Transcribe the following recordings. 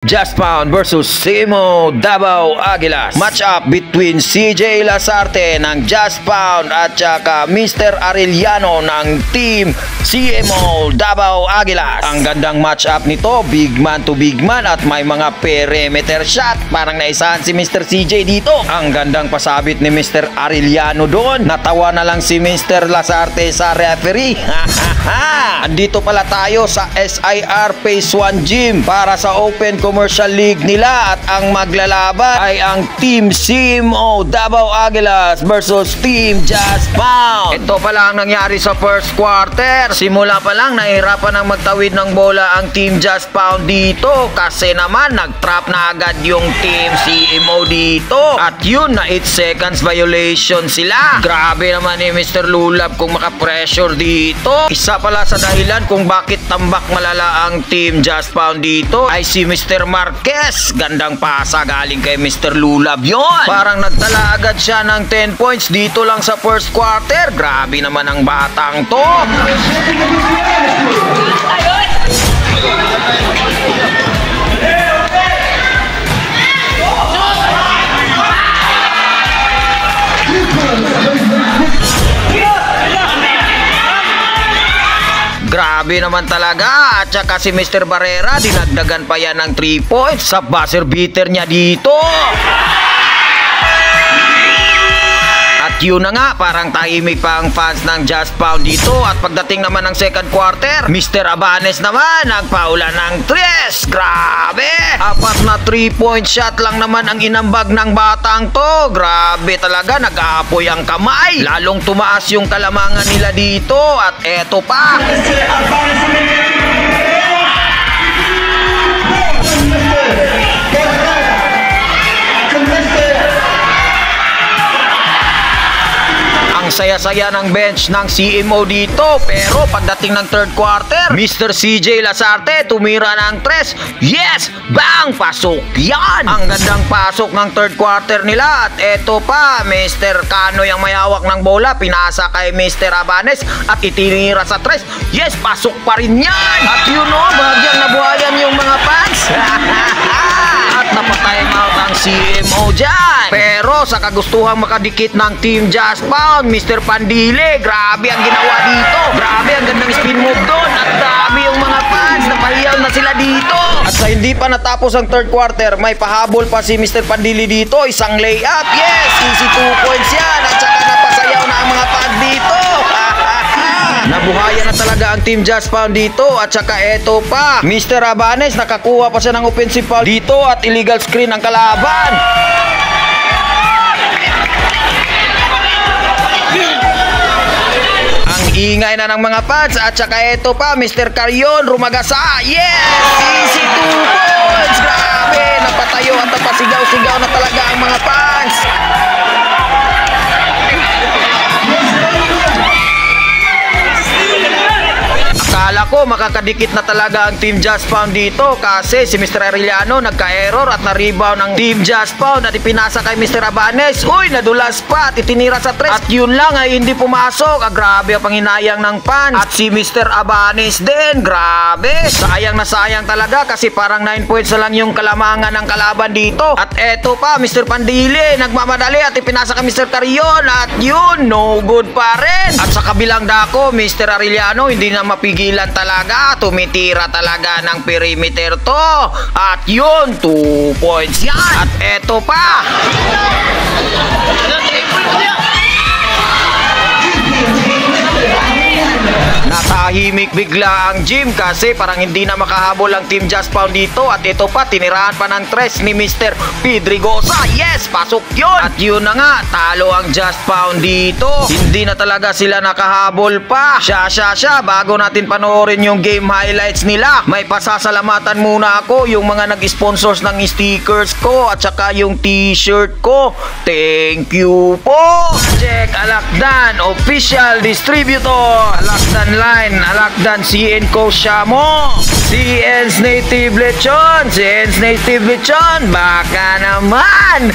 Just Pound versus Simo Davao Aguilas. Match up between CJ Lasarte ng Just Pound at saka Mr. Arellano ng Team Simo Davao Aguilas. Ang gandang match up nito, big man to big man at may mga perimeter shot. Parang naisahan si Mr. CJ dito. Ang gandang pasabit ni Mr. Arellano doon. Natawa na lang si Mr. Lasarte sa referee. Andito pala tayo sa SIR Phase 1 Gym para sa Open Commercial League nila at ang maglalaban ay ang Team Simo Davao Aguilas versus Team Just Pound. Ito pala ang nangyari sa first quarter. Simula pa lang nahihirapan ang magtawid ng bola ang Team Just Pound dito kasi naman nag-trap na agad yung Team Simo dito at yun na 8 seconds violation sila. Grabe naman ni Mr. Lulab kung makapressure dito. Isa pala sa dahilan kung bakit tambak malala ang Team Just Pound dito ay si Mr. Marquez. Gandang pasa galing kay Mr. Lulab yon. Parang nagtala agad siya ng 10 points dito lang sa first quarter. Grabe naman ang batang to. Grabe naman talaga. At saka si Mr. Barrera, dinagdagan pa yan ng 3 points sa buzzer beater niya dito. At yun na nga, parang tahimik pa ang fans ng Just Pound dito. At pagdating naman ng second quarter, Mr. Abanes naman nagpaulan ng 3. Grabe! 4 na 3-point shot lang naman ang inambag ng batang to. Grabe talaga, nag-aapoy ang kamay. Lalong tumaas yung kalamangan nila dito. At eto pa. Saya-saya ng bench ng CMO dito, pero pagdating ng third quarter, Mr. CJ Lasarte tumira ng 3. Yes! Bang! Pasok yan! Ang gandang pasok ng third quarter nila. At eto pa, Mr. Cano yung may hawak ng bola, pinasa kay Mr. Abanes at itinira sa 3. Yes! Pasok pa rin yan! At yun o, bahagyang nabuhayan yung mga fans. At napatime out ang CMO dyan. Pero sa kagustuhang makadikit ng Team Just Pound, Mr. Pandile, grabe ang ginawa dito. Grabe ang gandang spin move doon. At grabe yung mga fans, napahiyaw na sila dito. At sa hindi pa natapos ang third quarter, may pahabol pa si Mr. Pandile dito. Isang layup. Yes, easy 2 points yan. At saka napasayaw na ang mga fans dito. Nabuhayan na talaga ang Team Just Pound dito. At saka eto pa, Mr. Abanes nakakuha pa siya ng offensive foul dito at illegal screen ang kalaban. Ang ingay na ng mga fans. At saka eto pa, Mr. Carrion rumagasa. Yes! Easy 2 points. Grabe! Napatayo at napasigaw-sigaw na talaga ang mga fans. Akala ko makakadikit na talaga ang Team Just Pound dito kasi si Mr. Arellano nagka-error at na-rebound ng Team Just Pound at ipinasa kay Mr. Abanes. Uy, nadulas pa at itinira sa 3. At yun lang ay hindi pumasok. Grabe ang panghinayang ng fans. At si Mr. Abanes din, grabe. Sayang na sayang talaga kasi parang 9 points na lang yung kalamangan ng kalaban dito. At eto pa, Mr. Pandile nagmamadali at ipinasa kay Mr. Carrion at yun, no good pa rin. At sa kabilang dako, Mr. Arellano hindi na mapigilan talaga, tumitira talaga ng perimeter to. At yun, 2 points yan. At eto pa, natahimik bigla ang gym kasi parang hindi na makahabol ang Team Just Pound dito. At ito pa, tinirahan pa ng 3 ni Mr. Pedrigosa. Yes, pasok yun. At yun na nga, talo ang Just Pound dito. Hindi na talaga sila nakahabol pa. Siya, bago natin panoorin yung game highlights nila, may pasasalamatan muna ako yung mga nag-sponsors ng stickers ko at saka yung t-shirt ko. Thank you po. Check Alakdan, official distributor. Alakdan Line, Alakdan CN Co Shamo, CN's Native Lechon, CN's Native Lechon, baka naman.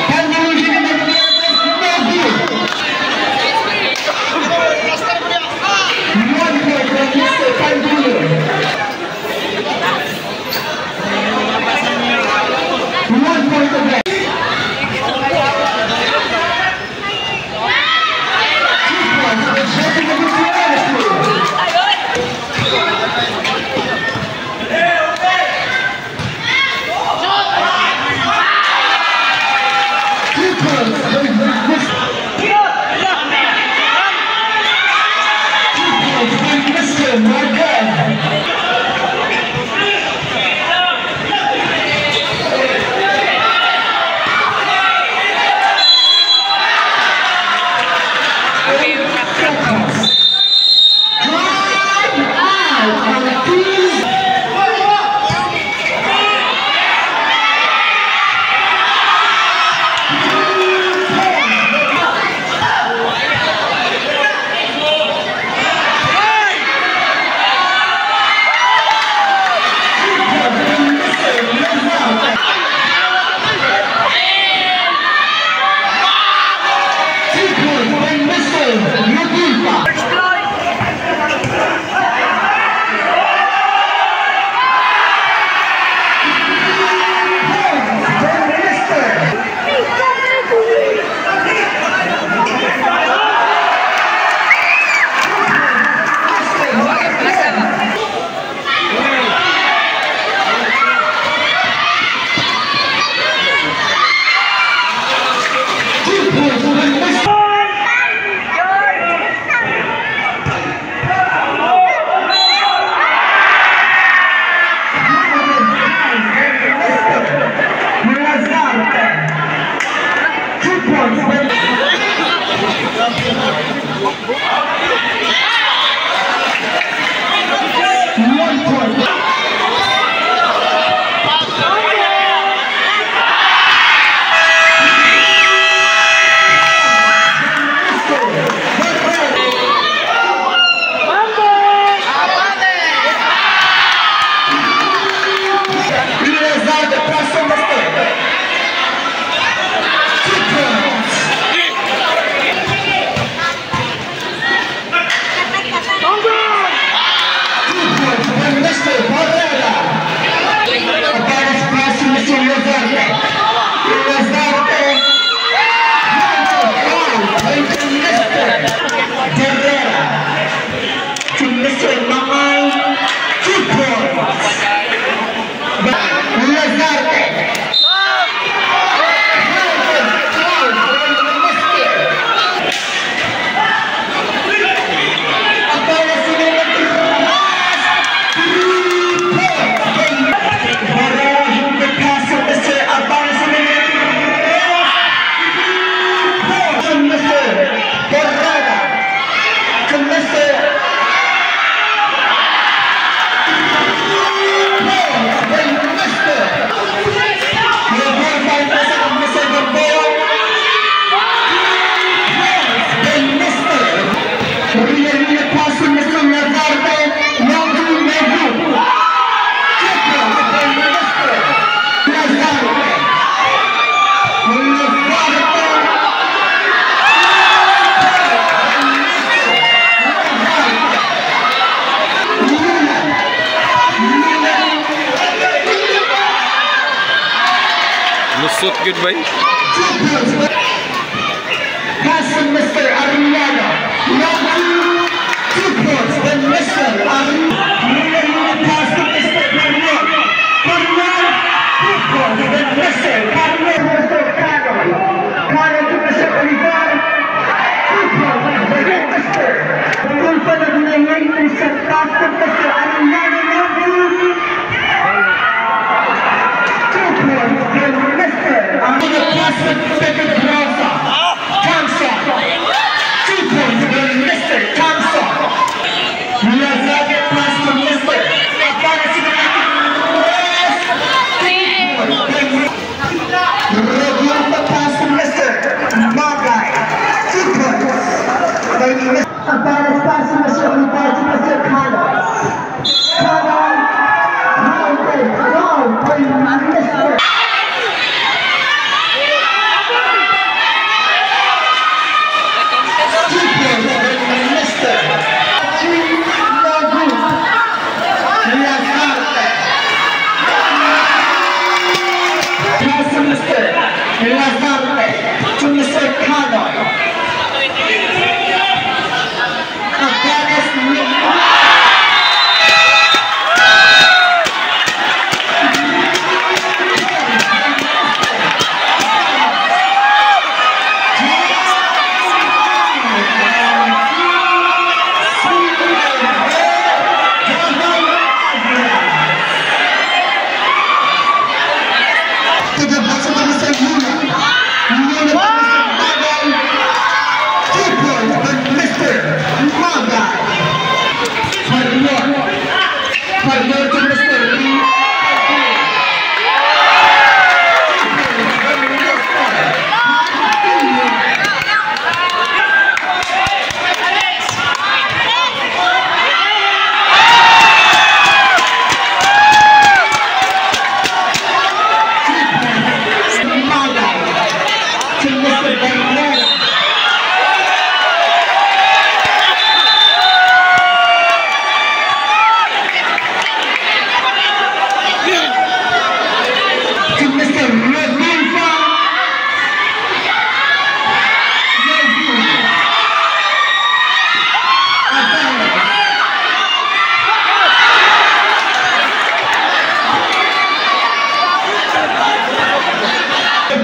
Can Lusot good ba? Passing Mr. Arellano. Two points when Mr. Arellano passed to Mr. Carrion. Carrion, 2 points when Mr. Carrion. Mr. Carrion. Carrion to Mr. Olivar. 2 points when Mr. Tulpa na gunayay sa taas ng Mr. Arellano. 2 points when Mr. Mr. Bernal. To Mr.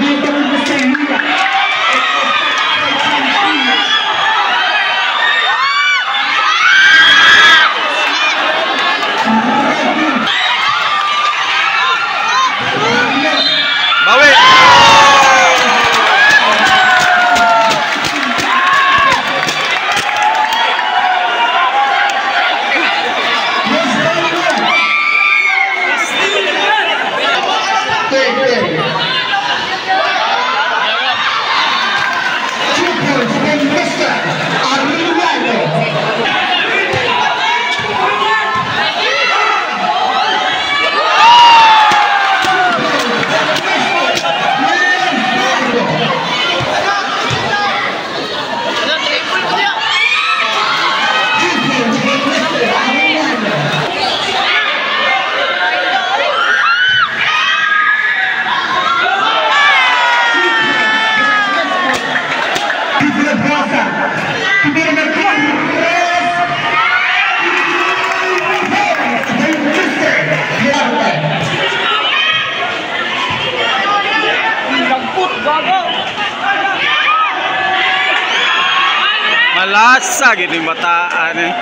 Rodolfo Bawi. Malasa gini mataan eh.